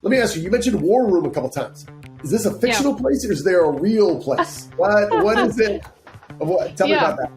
Let me ask you, you mentioned War Room a couple times. Is this a fictional place or is there a real place? What is it? Tell me about that.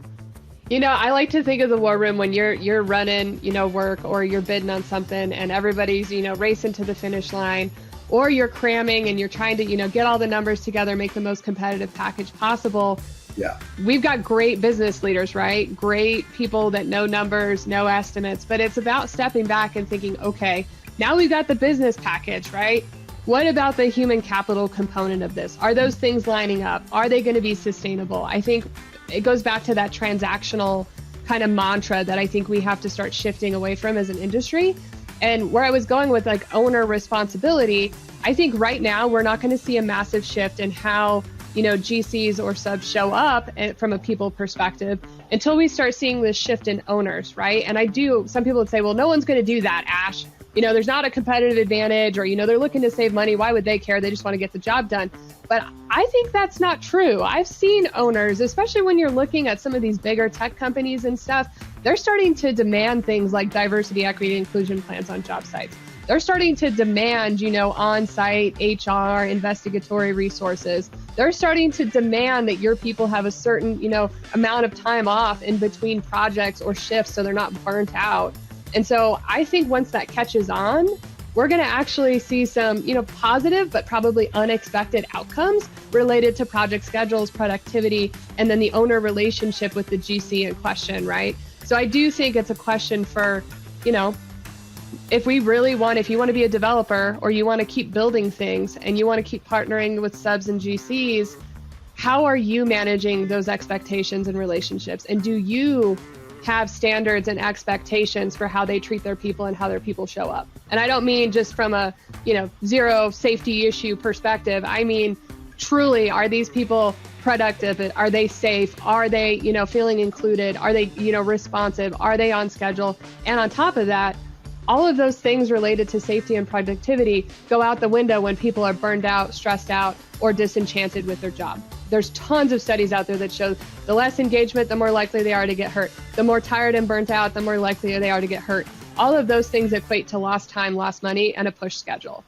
I like to think of the War Room when you're running, work, or you're bidding on something and everybody's, racing to the finish line, or you're cramming and you're trying to, get all the numbers together, make the most competitive package possible. Yeah. We've got great business leaders, right? Great people that know numbers, know estimates, but it's about stepping back and thinking, okay, now we've got the business package, right? What about the human capital component of this? Are those things lining up? Are they going to be sustainable? I think it goes back to that transactional kind of mantra that I think we have to start shifting away from as an industry. And where I was going with like owner responsibility, I think right now we're not going to see a massive shift in how GCs or subs show up from a people perspective until we start seeing this shift in owners, right? And some people would say, well, no one's going to do that, Ash. There's not a competitive advantage, or, they're looking to save money. Why would they care? They just want to get the job done. But I think that's not true. I've seen owners, especially when you're looking at some of these bigger tech companies and stuff, they're starting to demand things like diversity, equity, inclusion plans on job sites. They're starting to demand, on-site HR, investigatory resources. They're starting to demand that your people have a certain, amount of time off in between projects or shifts so they're not burnt out. And so I think once that catches on, we're going to actually see some, positive but probably unexpected outcomes related to project schedules, productivity, and then the owner relationship with the GC in question, right? So I do think it's a question for, if you want to be a developer or you want to keep building things and you want to keep partnering with subs and GCs, how are you managing those expectations and relationships? And do you have standards and expectations for how they treat their people and how their people show up? And I don't mean just from a, zero safety issue perspective. I mean, truly, are these people productive? Are they safe? Are they, feeling included? Are they, responsive? Are they on schedule? And on top of that, all of those things related to safety and productivity go out the window when people are burned out, stressed out, or disenchanted with their job. There's tons of studies out there that show the less engagement, the more likely they are to get hurt. The more tired and burnt out, the more likely they are to get hurt. All of those things equate to lost time, lost money, and a push schedule.